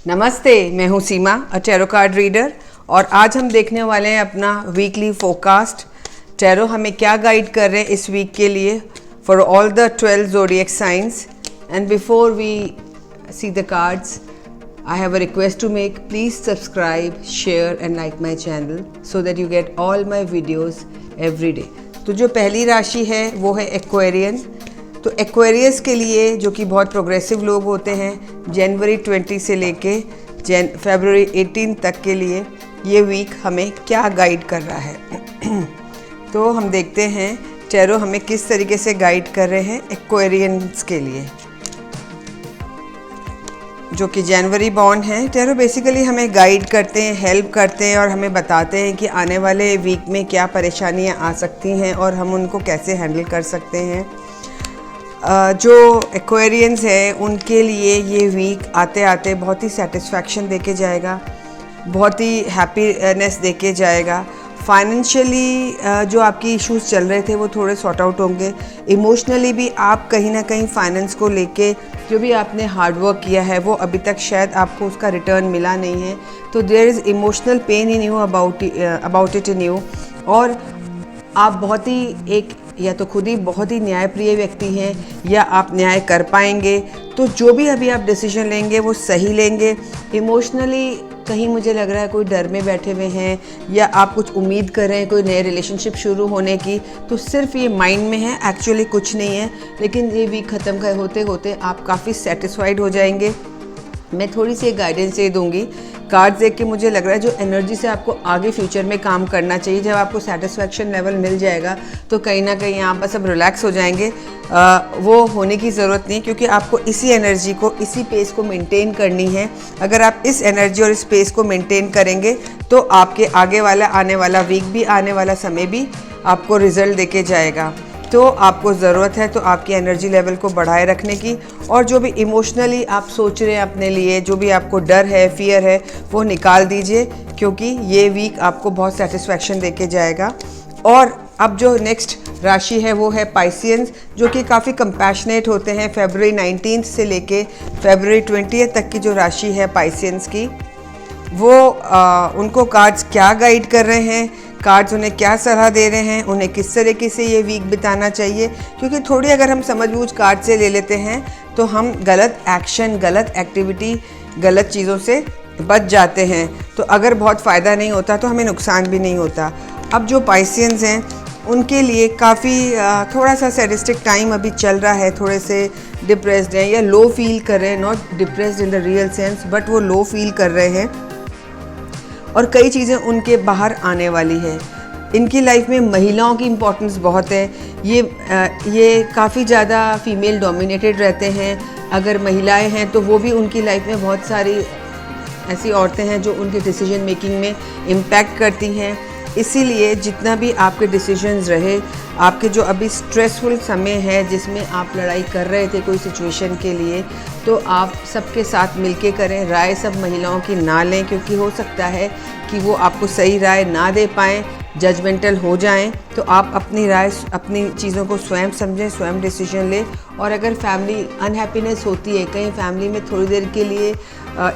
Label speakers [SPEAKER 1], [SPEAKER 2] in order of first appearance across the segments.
[SPEAKER 1] नमस्ते, मैं हूँ सीमा, अ टैरो कार्ड रीडर, और आज हम देखने वाले हैं अपना वीकली फोरकास्ट। टैरो हमें क्या गाइड कर रहे हैं इस वीक के लिए for all the 12 zodiac signs. And before we see the cards, I have a request to make. Please subscribe, share and like my channel so that you get all my videos every day. तो जो पहली राशि है वो है Aquarian. तो Aquarius के लिए, जो कि बहुत प्रोग्रेसिव लोग होते हैं, जनवरी 20 से लेके फरवरी 18 तक के लिए ये वीक हमें क्या गाइड कर रहा है। तो हम देखते हैं टैरो हमें किस तरीके से गाइड कर रहे हैं एक्वेरियंस के लिए, जो कि जनवरी बॉर्न है। टैरो बेसिकली हमें गाइड करते हैं, हेल्प करते हैं और हमें बताते हैं कि आने वाले वीक में क्या परेशानियां आ सकती हैं और हम उनको कैसे हैंडल कर सकते हैं। जो एक्वेरियंस है उनके लिए ये वीक आते आते बहुत ही सेटिस्फैक्शन देके जाएगा, बहुत ही हैप्पीनेस देके जाएगा। फाइनेंशियली जो आपकी इश्यूज चल रहे थे वो थोड़े सॉर्ट आउट होंगे। इमोशनली भी आप कहीं ना कहीं फाइनेंस को लेके जो भी आपने हार्ड वर्क किया है वो अभी तक शायद आपको उसका रिटर्न मिला नहीं है, तो there is emotional pain in you about it in you. और आप बहुत ही या तो खुद ही बहुत ही न्यायप्रिय व्यक्ति हैं या आप न्याय कर पाएंगे। तो जो भी अभी आप डिसीजन लेंगे वो सही लेंगे। इमोशनली कहीं मुझे लग रहा है कोई डर में बैठे हुए हैं या आप कुछ उम्मीद कर रहे हैं कोई नए रिलेशनशिप शुरू होने की, तो सिर्फ ये माइंड में है, एक्चुअली कुछ नहीं है। लेकिन ये वीक ख़त्म होते होते आप काफ़ी सेटिस्फाइड हो जाएंगे। मैं थोड़ी सी गाइडेंस ये दूंगी। कार्ड्स देख के मुझे लग रहा है जो एनर्जी से आपको आगे फ्यूचर में काम करना चाहिए, जब आपको सेटिस्फैक्शन लेवल मिल जाएगा तो कहीं ना कहीं आप बस अब रिलैक्स हो जाएंगे। वो होने की ज़रूरत नहीं, क्योंकि आपको इसी एनर्जी को, इसी पेस को मेंटेन करनी है। अगर आप इस एनर्जी और इस पेस को मेंटेन करेंगे तो आपके आगे वाला आने वाला वीक भी, आने वाला समय भी आपको रिजल्ट देके जाएगा। तो आपको ज़रूरत है तो आपकी एनर्जी लेवल को बढ़ाए रखने की, और जो भी इमोशनली आप सोच रहे हैं अपने लिए, जो भी आपको डर है, फियर है, वो निकाल दीजिए, क्योंकि ये वीक आपको बहुत सेटिस्फैक्शन देके जाएगा। और अब जो नेक्स्ट राशि है वो है पाइसियंस, जो कि काफ़ी कंपैशनेट होते हैं। फरवरी 19 से लेके फरवरी 20 तक की जो राशि है पाइसियंस की, वो उनको कार्ड्स क्या गाइड कर रहे हैं, कार्ड्स उन्हें क्या सलाह दे रहे हैं, उन्हें किस तरीके से ये वीक बिताना चाहिए। क्योंकि थोड़ी अगर हम समझबूझ कार्ड से ले लेते हैं तो हम गलत एक्शन, गलत एक्टिविटी, गलत चीज़ों से बच जाते हैं। तो अगर बहुत फ़ायदा नहीं होता तो हमें नुकसान भी नहीं होता। अब जो पाइसियंस हैं उनके लिए काफ़ी थोड़ा सा सैडिस्टिक टाइम अभी चल रहा है, थोड़े से डिप्रेस्ड हैं या लो फील कर रहे हैं, not depressed in the real sense, but वो लो फील कर रहे हैं और कई चीज़ें उनके बाहर आने वाली है। इनकी लाइफ में महिलाओं की इम्पोर्टेंस बहुत है। ये काफ़ी ज़्यादा फीमेल डोमिनेटेड रहते हैं। अगर महिलाएं हैं तो वो भी उनकी लाइफ में बहुत सारी ऐसी औरतें हैं जो उनके डिसीजन मेकिंग में इम्पैक्ट करती हैं। इसीलिए जितना भी आपके डिसीजंस रहे, आपके जो अभी स्ट्रेसफुल समय है जिसमें आप लड़ाई कर रहे थे कोई सिचुएशन के लिए, तो आप सबके साथ मिलके करें। राय सब महिलाओं की ना लें, क्योंकि हो सकता है कि वो आपको सही राय ना दे पाएँ, जजमेंटल हो जाएं। तो आप अपनी राय, अपनी चीज़ों को स्वयं समझें, स्वयं डिसीजन लें। और अगर फैमिली अनहैप्पीनेस होती है, कहीं फैमिली में थोड़ी देर के लिए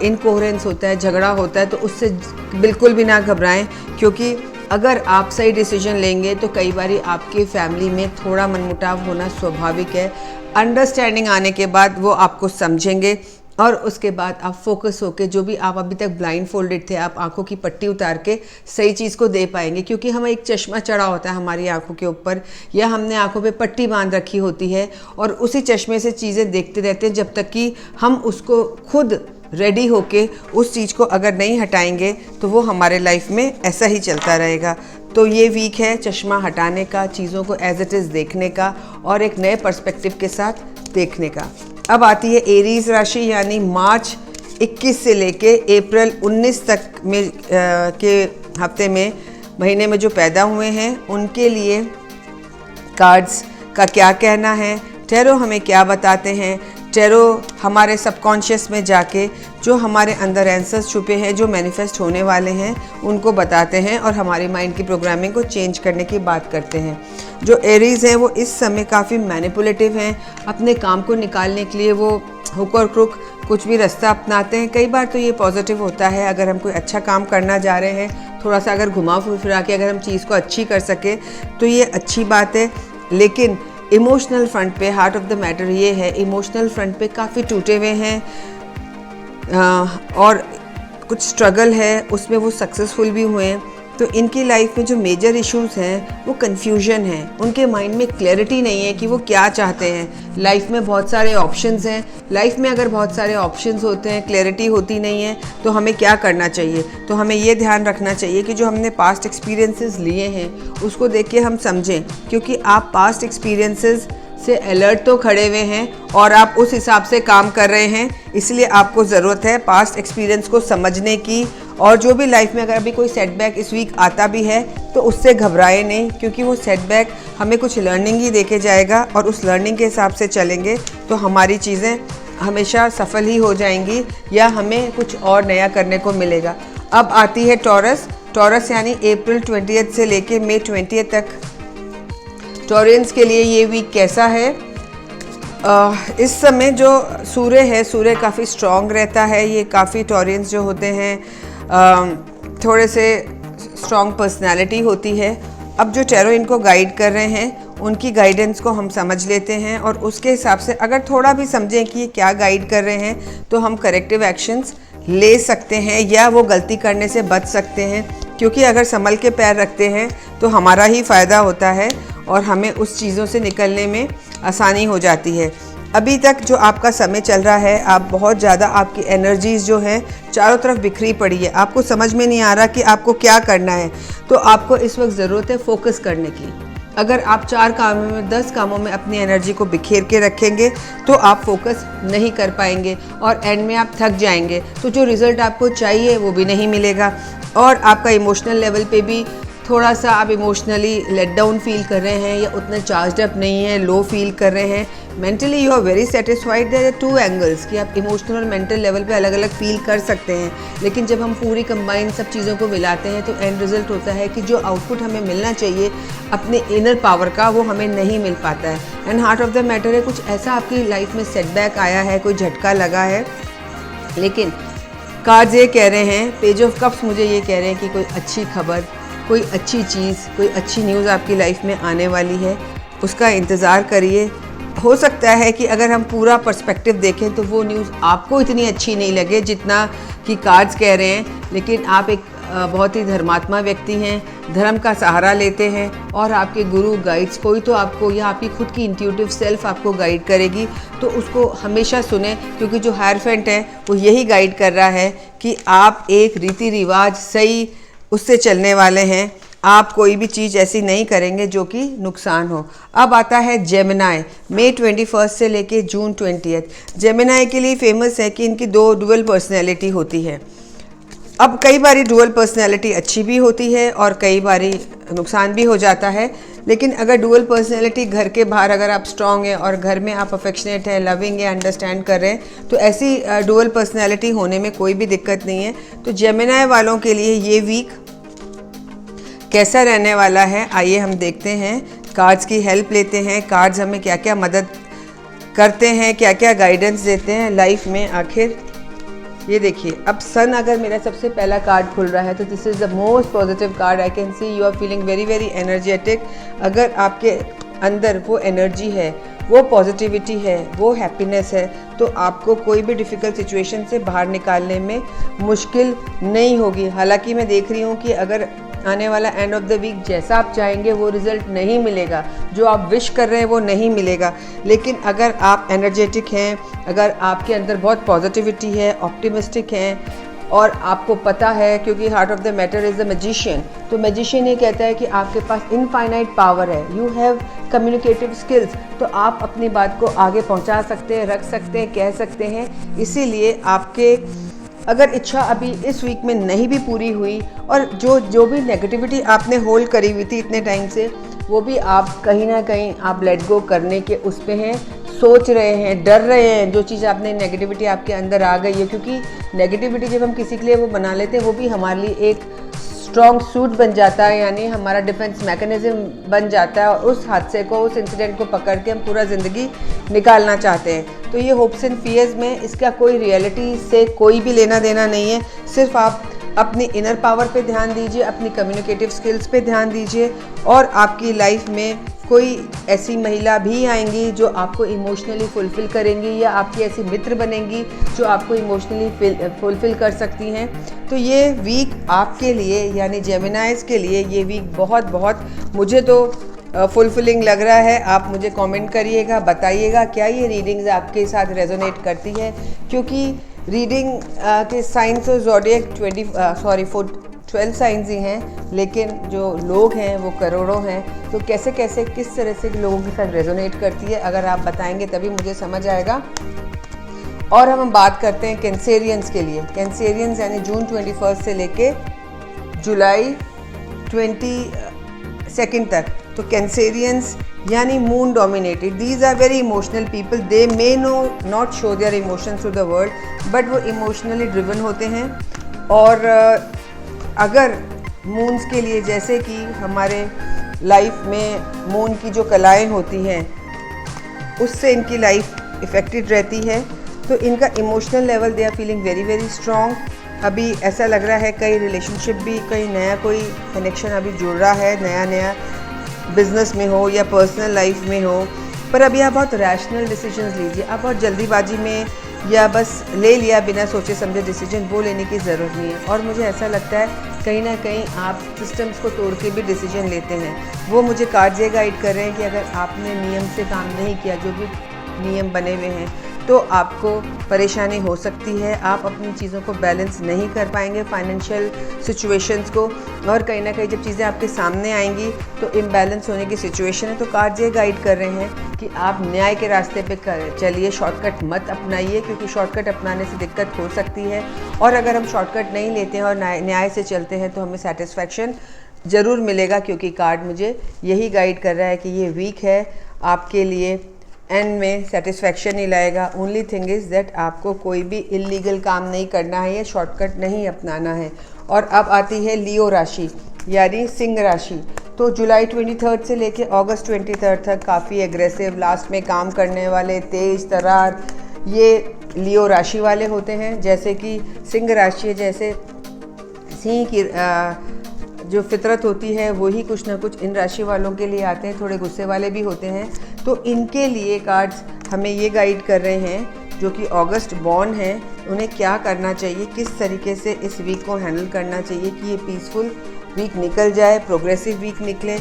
[SPEAKER 1] इनकोहेरेंस होता है, झगड़ा होता है, तो उससे बिल्कुल भी ना घबराएं, क्योंकि अगर आप सही डिसीजन लेंगे तो कई बार आपके फैमिली में थोड़ा मनमुटाव होना स्वाभाविक है। अंडरस्टैंडिंग आने के बाद वो आपको समझेंगे और उसके बाद आप फोकस होके, जो भी आप अभी तक ब्लाइंड फोल्डेड थे, आप आंखों की पट्टी उतार के सही चीज़ को दे पाएंगे। क्योंकि हमें एक चश्मा चढ़ा होता है हमारी आंखों के ऊपर, या हमने आंखों पे पट्टी बांध रखी होती है, और उसी चश्मे से चीज़ें देखते रहते हैं जब तक कि हम उसको खुद रेडी होके उस चीज़ को अगर नहीं हटाएंगे तो वो हमारे लाइफ में ऐसा ही चलता रहेगा। तो ये वीक है चश्मा हटाने का, चीज़ों को एज इट इज़ देखने का और एक नए पर्सपेक्टिव के साथ देखने का। अब आती है एरीज राशि, यानी मार्च 21 से लेके अप्रैल 19 तक में के हफ्ते में, महीने में जो पैदा हुए हैं उनके लिए कार्ड्स का क्या कहना है, टैरो हमें क्या बताते हैं। टैरो हमारे सबकॉन्शियस में जाके जो हमारे अंदर आंसर्स छुपे हैं, जो मैनिफेस्ट होने वाले हैं, उनको बताते हैं और हमारी माइंड की प्रोग्रामिंग को चेंज करने की बात करते हैं। जो एरीज़ हैं वो इस समय काफ़ी मैनिपुलेटिव हैं। अपने काम को निकालने के लिए वो हुक और क्रुक कुछ भी रास्ता अपनाते हैं, कई बार तो ये पॉजिटिव होता है। अगर हम कोई अच्छा काम करना जा रहे हैं, थोड़ा सा अगर घुमा फिरा के अगर हम चीज़ को अच्छी कर सके तो ये अच्छी बात है। लेकिन इमोशनल फ्रंट पे हार्ट ऑफ द मैटर ये है, इमोशनल फ्रंट पे काफ़ी टूटे हुए हैं और कुछ स्ट्रगल है, उसमें वो सक्सेसफुल भी हुए हैं। तो इनकी लाइफ में जो मेजर इश्यूज़ हैं वो कन्फ्यूजन है, उनके माइंड में क्लैरिटी नहीं है कि वो क्या चाहते हैं। लाइफ में बहुत सारे ऑप्शंस हैं, लाइफ में अगर बहुत सारे ऑप्शंस होते हैं, क्लैरिटी होती नहीं है, तो हमें क्या करना चाहिए? तो हमें ये ध्यान रखना चाहिए कि जो हमने पास्ट एक्सपीरियंसेस लिए हैं उसको देख के हम समझें, क्योंकि आप पास्ट एक्सपीरियंसेस से अलर्ट तो खड़े हुए हैं और आप उस हिसाब से काम कर रहे हैं। इसलिए आपको ज़रूरत है पास्ट एक्सपीरियंस को समझने की। और जो भी लाइफ में अगर अभी कोई सेटबैक इस वीक आता भी है तो उससे घबराए नहीं, क्योंकि वो सेटबैक हमें कुछ लर्निंग ही देके जाएगा और उस लर्निंग के हिसाब से चलेंगे तो हमारी चीज़ें हमेशा सफल ही हो जाएंगी या हमें कुछ और नया करने को मिलेगा। अब आती है टॉरस। टॉरस यानी अप्रैल 20 से लेके मई 20 तक टॉरियंस के लिए ये वीक कैसा है? इस समय जो सूर्य है, सूर्य काफ़ी स्ट्रॉन्ग रहता है। ये काफ़ी टॉरियंस जो होते हैं थोड़े से स्ट्रॉन्ग पर्सनालिटी होती है। अब जो टैरो इनको गाइड कर रहे हैं उनकी गाइडेंस को हम समझ लेते हैं और उसके हिसाब से अगर थोड़ा भी समझें कि ये क्या गाइड कर रहे हैं तो हम करेक्टिव एक्शंस ले सकते हैं या वो गलती करने से बच सकते हैं। क्योंकि अगर संभल के पैर रखते हैं तो हमारा ही फ़ायदा होता है और हमें उस चीज़ों से निकलने में आसानी हो जाती है। अभी तक जो आपका समय चल रहा है, आप बहुत ज़्यादा आपकी एनर्जीज़ जो हैं चारों तरफ बिखरी पड़ी है, आपको समझ में नहीं आ रहा कि आपको क्या करना है। तो आपको इस वक्त ज़रूरत है फोकस करने की। अगर आप 4 कामों में 10 कामों में अपनी एनर्जी को बिखेर के रखेंगे तो आप फोकस नहीं कर पाएंगे और एंड में आप थक जाएंगे, तो जो रिज़ल्ट आपको चाहिए वो भी नहीं मिलेगा। और आपका इमोशनल लेवल पे भी थोड़ा सा आप इमोशनली लेट डाउन फील कर रहे हैं या उतने चार्ज अप नहीं है, लो फील कर रहे हैं। Mentally you are very satisfied. There are 2 angles कि आप इमोशनल और मेंटल लेवल पे अलग अलग फील कर सकते हैं, लेकिन जब हम पूरी कंबाइन सब चीज़ों को मिलाते हैं तो एंड रिजल्ट होता है कि जो आउटपुट हमें मिलना चाहिए अपने इनर पावर का वो हमें नहीं मिल पाता है। And heart of the matter है, कुछ ऐसा आपकी लाइफ में सेटबैक आया है, कोई झटका लगा है। लेकिन कार्ड्स ये कह रहे हैं, पेज ऑफ कप्स मुझे ये कह रहे हैं कि कोई अच्छी खबर, कोई अच्छी चीज़, कोई अच्छी न्यूज़ आपकी लाइफ में आने वाली है, उसका इंतज़ार करिए। हो सकता है कि अगर हम पूरा पर्सपेक्टिव देखें तो वो न्यूज़ आपको इतनी अच्छी नहीं लगे जितना कि कार्ड्स कह रहे हैं, लेकिन आप एक बहुत ही धर्मात्मा व्यक्ति हैं, धर्म का सहारा लेते हैं और आपके गुरु गाइड्स कोई तो आपको या आपकी खुद की इंट्यूटिव सेल्फ आपको गाइड करेगी, तो उसको हमेशा सुने, क्योंकि जो हायरफेंट है वो यही गाइड कर रहा है कि आप एक रीति रिवाज सही उससे चलने वाले हैं। आप कोई भी चीज़ ऐसी नहीं करेंगे जो कि नुकसान हो। अब आता है जेमिनाई, मई 21 से लेके जून 20। जेमिनाई के लिए फेमस है कि इनकी 2 डुअल पर्सनैलिटी होती है। अब कई बारी डुअल पर्सनैलिटी अच्छी भी होती है और कई बारी नुकसान भी हो जाता है। लेकिन अगर डुअल पर्सनैलिटी घर के बाहर अगर आप स्ट्रॉन्ग हैं और घर में आप अफेक्शनेट हैं, लविंग है, अंडरस्टैंड कर रहे हैं, तो ऐसी डुअल पर्सनैलिटी होने में कोई भी दिक्कत नहीं है। तो जेमिनाई वालों के लिए ये वीक कैसा रहने वाला है, आइए हम देखते हैं। कार्ड्स की हेल्प लेते हैं, कार्ड्स हमें क्या क्या मदद करते हैं, क्या क्या गाइडेंस देते हैं लाइफ में। आखिर ये देखिए, अब सन अगर मेरा सबसे पहला कार्ड खुल रहा है तो this is the most positive card. I can see you are feeling very very energetic. अगर आपके अंदर वो एनर्जी है, वो पॉजिटिविटी है, वो हैप्पीनेस है, तो आपको कोई भी डिफ़िकल्ट सिचुएशन से बाहर निकालने में मुश्किल नहीं होगी। हालांकि मैं देख रही हूँ कि अगर आने वाला एंड ऑफ द वीक जैसा आप चाहेंगे वो रिज़ल्ट नहीं मिलेगा, जो आप विश कर रहे हैं वो नहीं मिलेगा। लेकिन अगर आप एनर्जेटिक हैं, अगर आपके अंदर बहुत पॉजिटिविटी है, ऑप्टिमिस्टिक हैं और आपको पता है, क्योंकि heart of the matter is the magician, तो मैजिशियन ये कहता है कि आपके पास इनफाइनाइट पावर है, यू हैव कम्युनिकेटिव स्किल्स, तो आप अपनी बात को आगे पहुंचा सकते हैं, रख सकते हैं, कह सकते हैं। इसीलिए आपके अगर इच्छा अभी इस वीक में नहीं भी पूरी हुई और जो भी नेगेटिविटी आपने होल्ड करी हुई थी इतने टाइम से, वो भी आप कहीं ना कहीं आप लेट गो करने के उस पे हैं, सोच रहे हैं, डर रहे हैं। जो चीज़ आपने नेगेटिविटी आपके अंदर आ गई है, क्योंकि नेगेटिविटी जब हम किसी के लिए वो बना लेते हैं वो भी हमारे लिए एक स्ट्रॉन्ग सूट बन जाता है, यानी हमारा डिफेंस मैकेनिज्म बन जाता है और उस हादसे को, उस इंसिडेंट को पकड़ के हम पूरा ज़िंदगी निकालना चाहते हैं। तो ये होप्स एंड फियर्स में इसका कोई रियलिटी से कोई भी लेना देना नहीं है। सिर्फ आप अपनी इनर पावर पे ध्यान दीजिए, अपनी कम्युनिकेटिव स्किल्स पे ध्यान दीजिए और आपकी लाइफ में कोई ऐसी महिला भी आएंगी जो आपको इमोशनली फुलफ़िल करेंगी, या आपकी ऐसी मित्र बनेंगी जो आपको इमोशनली फुलफ़िल कर सकती हैं। तो ये वीक आपके लिए यानी जेमिनाइज़ के लिए ये वीक बहुत बहुत मुझे तो फुलफिलिंग लग रहा है। आप मुझे कमेंट करिएगा, बताइएगा क्या ये रीडिंग्स आपके साथ रेजोनेट करती है, क्योंकि रीडिंग के साइंस और ज़ोडिएक 12 साइंस ही हैं, लेकिन जो लोग हैं वो करोड़ों हैं। तो कैसे कैसे किस तरह से लोगों के साथ रेजोनेट करती है, अगर आप बताएंगे तभी मुझे समझ आएगा। और हम बात करते हैं कैंसेरियंस के लिए। कैंसेरियंस यानी जून 21 से लेके जुलाई 22 तक। तो कैंसेरियंस यानी moon dominated, these are very emotional people, they may not show their emotions to the world, but वो इमोशनली ड्रिवन होते हैं। और अगर मून्स के लिए, जैसे कि हमारे लाइफ में मून की जो कलाएं होती हैं उससे इनकी लाइफ इफ़ेक्टेड रहती है, तो इनका emotional level they are feeling very very strong. अभी ऐसा लग रहा है कई रिलेशनशिप भी, कई नया कोई कनेक्शन अभी जुड़ रहा है, नया बिजनेस में हो या पर्सनल लाइफ में हो, पर अभी आप बहुत रैशनल डिसीजंस लीजिए। आप बहुत जल्दीबाजी में या बस ले लिया बिना सोचे समझे डिसीजन, वो लेने की ज़रूरत नहीं है। और मुझे ऐसा लगता है कहीं ना कहीं आप सिस्टम्स को तोड़ के भी डिसीजन लेते हैं। वो मुझे कार्ड ये गाइड कर रहे हैं कि अगर आपने नियम से काम नहीं किया, जो भी नियम बने हुए हैं, तो आपको परेशानी हो सकती है। आप अपनी चीज़ों को बैलेंस नहीं कर पाएंगे, फाइनेंशियल सिचुएशंस को, और कहीं ना कहीं जब चीज़ें आपके सामने आएंगी तो इम्बैलेंस होने की सिचुएशन है। तो कार्ड ये गाइड कर रहे हैं कि आप न्याय के रास्ते पे चलिए, शॉर्टकट मत अपनाइए, क्योंकि शॉर्टकट अपनाने से दिक्कत हो सकती है। और अगर हम शॉर्टकट नहीं लेते हैं और न्याय से चलते हैं तो हमें सेटिस्फैक्शन ज़रूर मिलेगा, क्योंकि कार्ड मुझे यही गाइड कर रहा है कि ये वीक है आपके लिए, एंड में सेटिस्फैक्शन ही लाएगा। ओनली थिंग इज़ दैट आपको कोई भी इलीगल काम नहीं करना है या शॉर्टकट नहीं अपनाना है। और अब आती है लियो राशि यानी सिंह राशि। तो जुलाई 23 से लेके अगस्त 23 तक काफ़ी एग्रेसिव, लास्ट में काम करने वाले, तेज़ तर्रार, ये लियो राशि वाले होते हैं। जैसे कि सिंह राशि, जैसे सिंह की जो फितरत होती है वही कुछ ना कुछ इन राशि वालों के लिए आते हैं, थोड़े गुस्से वाले भी होते हैं। तो इनके लिए कार्ड्स हमें ये गाइड कर रहे हैं जो कि अगस्त बॉर्न हैं, उन्हें क्या करना चाहिए, किस तरीके से इस वीक को हैंडल करना चाहिए कि ये पीसफुल वीक निकल जाए, प्रोग्रेसिव वीक निकले।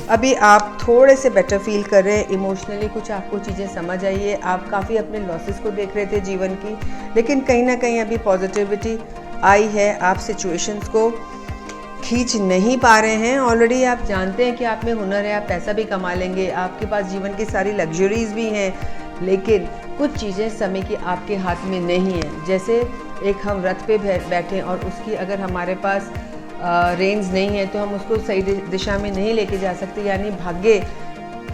[SPEAKER 1] अभी आप थोड़े से बेटर फील कर रहे हैं इमोशनली, कुछ आपको चीज़ें समझ आई है, आप काफ़ी अपने लॉसेस को देख रहे थे जीवन की, लेकिन कहीं ना कहीं अभी पॉजिटिविटी आई है। आप सिचुएशंस को खींच नहीं पा रहे हैं। ऑलरेडी आप जानते हैं कि आप में हुनर है, आप पैसा भी कमा लेंगे, आपके पास जीवन की सारी लग्जरीज भी हैं, लेकिन कुछ चीज़ें समय की आपके हाथ में नहीं है। जैसे एक हम रथ पे बैठे और उसकी अगर हमारे पास रेंज नहीं है तो हम उसको सही दिशा में नहीं लेके जा सकते, यानी भाग्य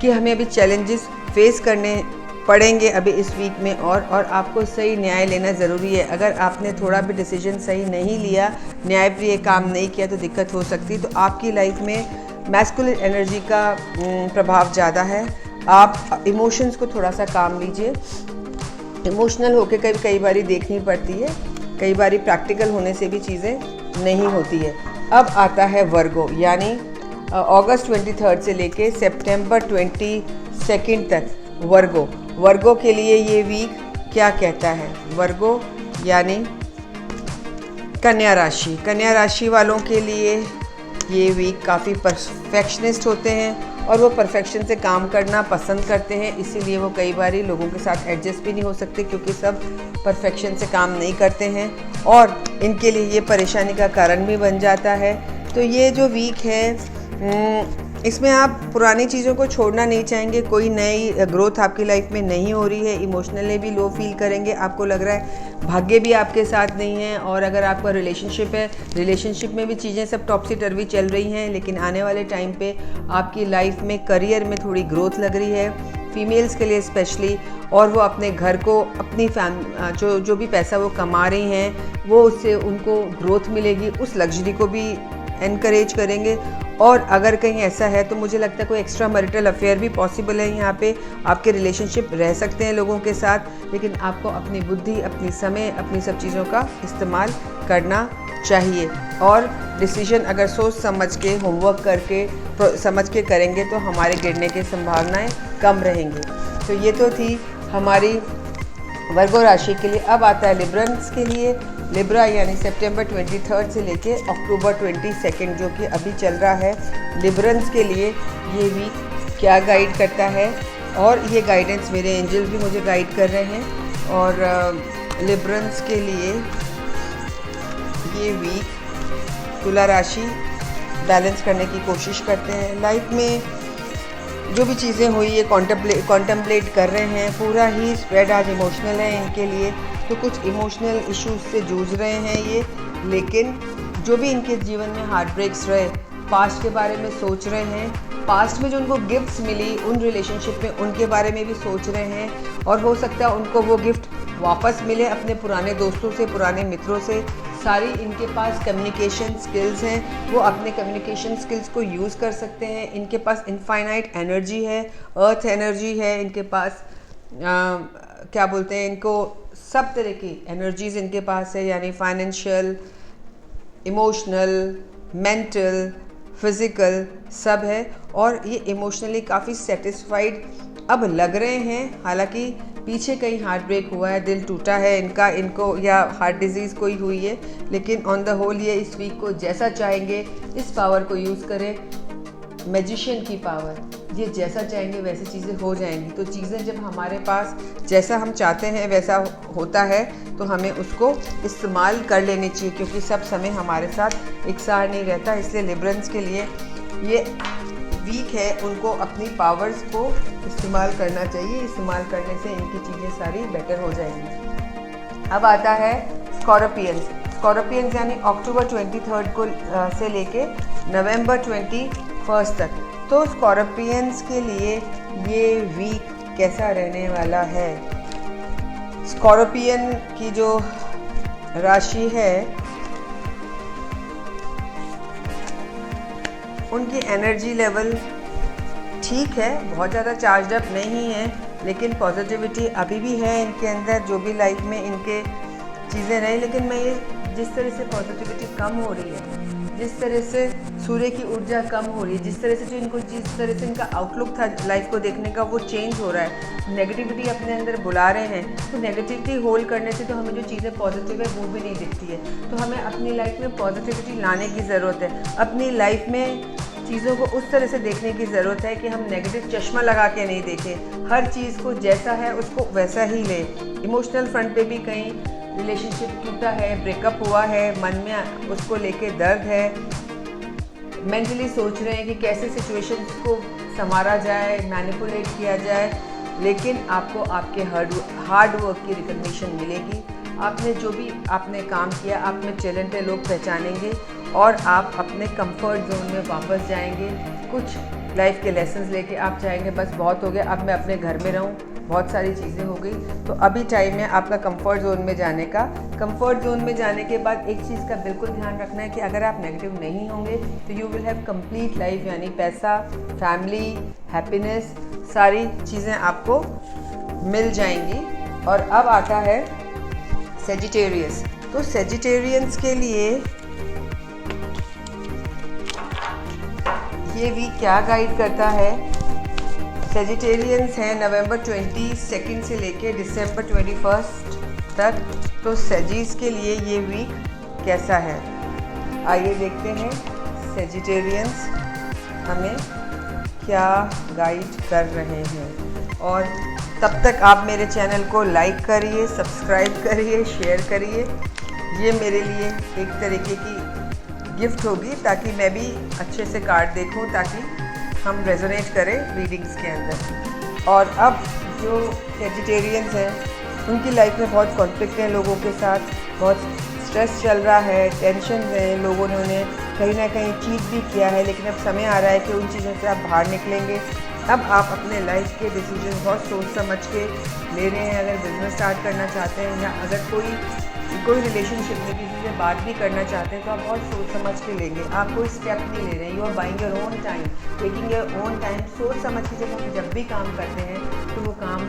[SPEAKER 1] कि हमें अभी चैलेंजेस फेस करने पड़ेंगे अभी इस वीक में। और आपको सही न्याय लेना ज़रूरी है। अगर आपने थोड़ा भी डिसीजन सही नहीं लिया, न्यायप्रिय काम नहीं किया, तो दिक्कत हो सकती है। तो आपकी लाइफ में मैस्कुलिन एनर्जी का प्रभाव ज़्यादा है। आप इमोशंस को थोड़ा सा काम लीजिए। इमोशनल होके कई बारी देखनी पड़ती है, कई बारी प्रैक्टिकल होने से भी चीज़ें नहीं होती है। अब आता है वर्गो, यानी अगस्त 23 से लेके सितंबर 22 तक वर्गो के लिए ये वीक क्या कहता है। वर्गो यानी कन्या राशि वालों के लिए ये वीक काफ़ी परफेक्शनिस्ट होते हैं और वो परफेक्शन से काम करना पसंद करते हैं, इसीलिए वो कई बारी लोगों के साथ एडजस्ट भी नहीं हो सकते, क्योंकि सब परफेक्शन से काम नहीं करते हैं और इनके लिए ये परेशानी का कारण भी बन जाता है। तो ये जो वीक है इसमें आप पुरानी चीज़ों को छोड़ना नहीं चाहेंगे, कोई नई ग्रोथ आपकी लाइफ में नहीं हो रही है, इमोशनली भी लो फील करेंगे, आपको लग रहा है भाग्य भी आपके साथ नहीं है। और अगर आपका रिलेशनशिप है, रिलेशनशिप में भी चीज़ें सब टॉपसी टर्वी चल रही हैं, लेकिन आने वाले टाइम पे आपकी लाइफ में करियर में थोड़ी ग्रोथ लग रही है, फीमेल्स के लिए स्पेशली। और वो अपने घर को, अपनी जो भी पैसा वो कमा रही हैं वो उससे उनको ग्रोथ मिलेगी, उस लग्जरी को भी एनकरेज करेंगे। और अगर कहीं ऐसा है तो मुझे लगता है कोई एक्स्ट्रा मैरिटल अफेयर भी पॉसिबल है यहाँ पे। आपके रिलेशनशिप रह सकते हैं लोगों के साथ, लेकिन आपको अपनी बुद्धि, अपनी समय, अपनी सब चीज़ों का इस्तेमाल करना चाहिए। और डिसीजन अगर सोच समझ के, होमवर्क करके समझ के करेंगे तो हमारे गिरने की संभावनाएं कम रहेंगी। तो ये तो थी हमारी वर्गो राशि के लिए। अब आता है लिब्रन्स के लिए। लिब्रा यानी सितंबर 23 से लेके अक्टूबर 22 जो कि अभी चल रहा है, लिब्रन्स के लिए ये वीक क्या गाइड करता है। और ये गाइडेंस मेरे एंजल्स भी मुझे गाइड कर रहे हैं। और लिब्रन्स के लिए ये वीक तुला राशि बैलेंस करने की कोशिश करते हैं। लाइफ में जो भी चीज़ें हुई ये कॉन्टम्पलेट कर रहे हैं। पूरा ही स्प्रेड आज इमोशनल है इनके लिए, तो कुछ इमोशनल इश्यूज से जूझ रहे हैं ये। लेकिन जो भी इनके जीवन में हार्ट ब्रेक्स रहे, पास्ट के बारे में सोच रहे हैं, पास्ट में जो उनको गिफ्ट्स मिली उन रिलेशनशिप में उनके बारे में भी सोच रहे हैं। और हो सकता है उनको वो गिफ्ट वापस मिले अपने पुराने दोस्तों से, पुराने मित्रों से। सारी इनके पास कम्युनिकेशन स्किल्स हैं, वो अपने कम्युनिकेशन स्किल्स को यूज़ कर सकते हैं। इनके पास इनफाइनाइट एनर्जी है, अर्थ एनर्जी है इनके पास। क्या बोलते हैं, इनको सब तरह की एनर्जीज इनके पास है, यानी फाइनेंशियल, इमोशनल, मेंटल, फिज़िकल सब है। और ये इमोशनली काफ़ी सेटिस्फाइड अब लग रहे हैं। हालांकि पीछे कहीं हार्ट ब्रेक हुआ है, दिल टूटा है इनको या हार्ट डिजीज़ कोई हुई है, लेकिन ऑन द होल ये इस वीक को जैसा चाहेंगे इस पावर को यूज़ करें, मैजिशियन की पावर। ये जैसा चाहेंगे वैसी चीज़ें हो जाएंगी। तो चीज़ें जब हमारे पास जैसा हम चाहते हैं वैसा होता है तो हमें उसको इस्तेमाल कर लेनी चाहिए, क्योंकि सब समय हमारे साथ एक साथ नहीं रहता। इसलिए लिब्रन्स के लिए ये वीक है, उनको अपनी पावर्स को इस्तेमाल करना चाहिए। इस्तेमाल करने से इनकी चीज़ें सारी बेटर हो जाएंगी। अब आता है स्कॉर्पियंस यानी अक्टूबर 23 को से लेके नवंबर 21 तक। तो स्कॉर्पियंस के लिए ये वीक कैसा रहने वाला है। स्कॉर्पियन की जो राशि है उनकी एनर्जी लेवल ठीक है, बहुत ज़्यादा चार्ज अप नहीं है, लेकिन पॉजिटिविटी अभी भी है इनके अंदर। जो भी लाइफ में इनके चीज़ें रही, लेकिन मैं ये जिस तरह से पॉजिटिविटी कम हो रही है, जिस तरह से सूर्य की ऊर्जा कम हो रही है, जिस तरह से जिस तरह से इनका आउटलुक था लाइफ को देखने का वो चेंज हो रहा है। नेगेटिविटी अपने अंदर बुला रहे हैं, तो नेगेटिविटी होल्ड करने से तो हमें जो चीज़ें पॉजिटिव है वो भी नहीं दिखती है। तो हमें अपनी लाइफ में पॉजिटिविटी लाने की ज़रूरत है। अपनी लाइफ में चीज़ों को उस तरह से देखने की ज़रूरत है कि हम नेगेटिव चश्मा लगा के नहीं देखें। हर चीज़ को जैसा है उसको वैसा ही लें। इमोशनल फ्रंट पे भी कहीं रिलेशनशिप टूटा है, ब्रेकअप हुआ है, मन में उसको लेके दर्द है, मेंटली सोच रहे हैं कि कैसे सिचुएशंस को संवारा जाए, मैनिपुलेट किया जाए, लेकिन आपको आपके हार्ड वर्क की रिकग्निशन मिलेगी। आपने जो भी आपने काम किया, आप में टैलेंट है, लोग पहचानेंगे और आप अपने कंफर्ट जोन में वापस जाएंगे। कुछ लाइफ के लेसन्स लेके आप चाहेंगे बस बहुत हो गया, अब मैं अपने घर में रहूं, बहुत सारी चीज़ें हो गई। तो अभी टाइम है आपका कंफर्ट जोन में जाने का। कंफर्ट जोन में जाने के बाद एक चीज़ का बिल्कुल ध्यान रखना है कि अगर आप नेगेटिव नहीं होंगे तो you will have complete life, यानी पैसा, फैमिली, हैप्पीनेस, सारी चीज़ें आपको मिल जाएंगी। और अब आता है सेजिटेरियस। तो सेजिटेरियंस के लिए ये वीक क्या गाइड करता है। सेजिटेरियंस हैं नवंबर 22 से लेके दिसंबर 21 तक। तो सेजिस के लिए ये वीक कैसा है, आइए देखते हैं सेजिटेरियंस हमें क्या गाइड कर रहे हैं। और तब तक आप मेरे चैनल को लाइक करिए, सब्सक्राइब करिए, शेयर करिए। ये मेरे लिए एक तरीके की गिफ्ट होगी ताकि मैं भी अच्छे से कार्ड देखूं, ताकि हम रेजोनेट करें रीडिंग्स के अंदर। और अब जो सेजिटेरियंस हैं उनकी लाइफ में बहुत कॉन्फ्लिक्ट है लोगों के साथ, बहुत स्ट्रेस चल रहा है, टेंशन है, लोगों ने उन्हें कहीं ना कहीं चीट भी किया है, लेकिन अब समय आ रहा है कि उन चीज़ों से आप बाहर निकलेंगे। अब आप अपने लाइफ के डिसीजन बहुत सोच समझ के ले रहे हैं। अगर बिज़नेस स्टार्ट करना चाहते हैं या अगर कोई कोई रिलेशनशिप में किसी से बात भी करना चाहते हैं तो आप बहुत सोच समझ के लेंगे, आप कोई स्टेप नहीं ले रहे हैं। You are buying your own time, taking your own time. सोच समझ के जब भी काम करते हैं तो वो काम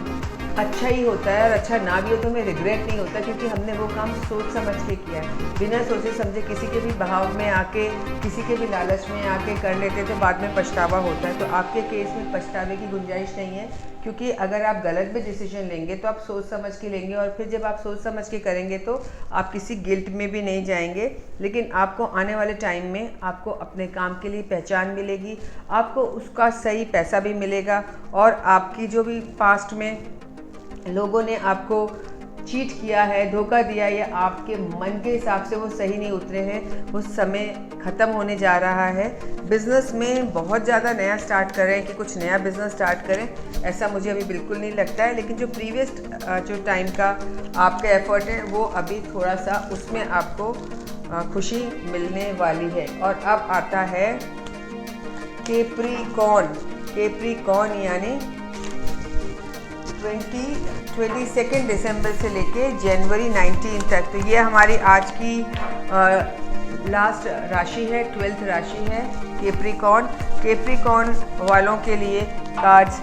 [SPEAKER 1] अच्छा ही होता है, और अच्छा ना भी हो तो हमें रिग्रेट नहीं होता, क्योंकि हमने वो काम सोच समझ के किया है। बिना सोचे समझे किसी के भी बहाव में आके, किसी के भी लालच में आके कर लेते तो बाद में पछतावा होता है। तो आपके केस में पछतावे की गुंजाइश नहीं है, क्योंकि अगर आप गलत भी डिसीजन लेंगे तो आप सोच समझ के लेंगे, और फिर जब आप सोच समझ के करेंगे तो आप किसी गिल्ट में भी नहीं जाएंगे। लेकिन आपको आने वाले टाइम में आपको अपने काम के लिए पहचान मिलेगी, आपको उसका सही पैसा भी मिलेगा, और आपकी जो भी पास्ट में लोगों ने आपको चीट किया है, धोखा दिया, या आपके मन के हिसाब से वो सही नहीं उतरे हैं, वो समय ख़त्म होने जा रहा है। बिज़नेस में बहुत ज़्यादा नया स्टार्ट करें कि कुछ नया बिज़नेस स्टार्ट करें, ऐसा मुझे अभी बिल्कुल नहीं लगता है। लेकिन जो प्रीवियस जो टाइम का आपका एफर्ट है वो अभी थोड़ा सा उसमें आपको खुशी मिलने वाली है। और अब आता है कैप्रिकॉर्न। कैप्रिकॉर्न यानी 22 दिसंबर से लेके जनवरी 19 तक। तो ये हमारी आज की लास्ट राशि है, 12th राशि है कैप्रिकॉर्न। कैप्रिकॉर्न वालों के लिए आज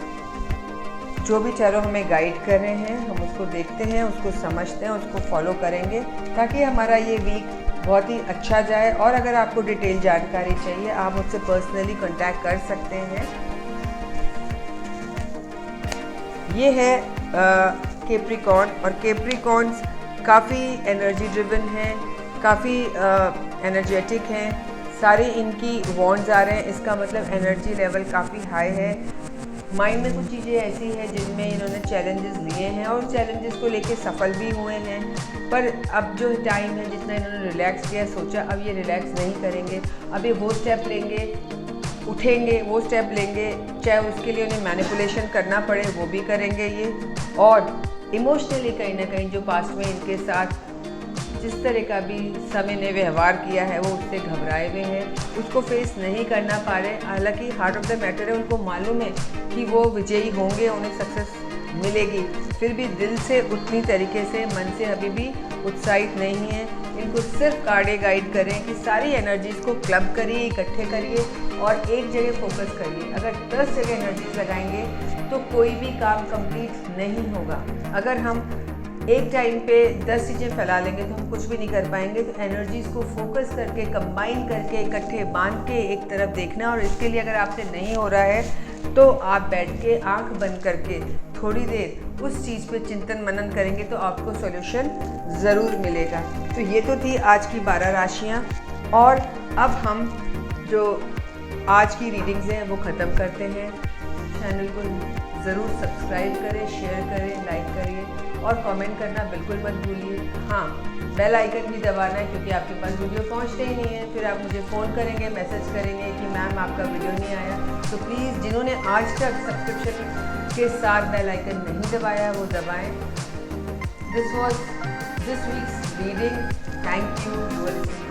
[SPEAKER 1] जो भी टैरो हमें गाइड कर रहे हैं, हम उसको देखते हैं, उसको समझते हैं, उसको फॉलो करेंगे, ताकि हमारा ये वीक बहुत ही अच्छा जाए। और अगर आपको डिटेल जानकारी चाहिए आप मुझसे पर्सनली कांटेक्ट कर सकते हैं। ये है कैप्रिकॉर्न, और कैप्रिकॉर्न्स काफ़ी एनर्जी ड्रिवन हैं, काफ़ी एनर्जेटिक हैं। सारे इनकी वॉन्ड्स आ रहे हैं, इसका मतलब एनर्जी लेवल काफ़ी हाई है। माइंड में कुछ चीज़ें ऐसी हैं जिनमें इन्होंने चैलेंजेस लिए हैं और चैलेंजेस को लेके सफल भी हुए हैं। पर अब जो टाइम है, जितना इन्होंने रिलैक्स किया, सोचा अब ये रिलैक्स नहीं करेंगे, अभी वो स्टेप लेंगे, उठेंगे, वो स्टेप लेंगे, चाहे उसके लिए उन्हें मैनिपुलेशन करना पड़े वो भी करेंगे ये। और इमोशनली कहीं ना कहीं जो पास्ट में इनके साथ जिस तरह का भी समय ने व्यवहार किया है वो उससे घबराए हुए हैं, उसको फेस नहीं करना पा रहे। हालांकि हार्ट ऑफ द मैटर है, उनको मालूम है कि वो विजयी होंगे, उन्हें सक्सेस मिलेगी, फिर भी दिल से उतनी तरीके से, मन से अभी भी उत्साहित नहीं है। इनको सिर्फ कार्डे गाइड करें कि सारी एनर्जीज़ को क्लब करिए, इकट्ठे करिए और एक जगह फोकस करिए। अगर 10 जगह एनर्जीज लगाएंगे तो कोई भी काम कंप्लीट नहीं होगा। अगर हम एक टाइम पे 10 चीज़ें फैला लेंगे तो हम कुछ भी नहीं कर पाएंगे। तो एनर्जीज़ को फोकस करके, कंबाइन करके, इकट्ठे बांध के एक तरफ देखना। और इसके लिए अगर आपसे नहीं हो रहा है तो आप बैठ के आंख बंद करके थोड़ी देर उस चीज़ पे चिंतन मनन करेंगे तो आपको सॉल्यूशन ज़रूर मिलेगा। तो ये तो थी आज की 12 राशियाँ, और अब हम जो आज की रीडिंग्स हैं वो ख़त्म करते हैं। चैनल को ज़रूर सब्सक्राइब करें, शेयर करें, लाइक करिए और कमेंट करना बिल्कुल मत भूलिए। हाँ, बेल आइकन भी दबाना है, क्योंकि आपके पास वीडियो पहुंचते ही नहीं है। फिर आप मुझे फ़ोन करेंगे, मैसेज करेंगे कि मैम आपका वीडियो नहीं आया। तो प्लीज़ जिन्होंने आज तक सब्सक्रिप्शन के साथ बेल आइकन नहीं दबाया वो दबाएँ। This was this weeks reading. Thank you.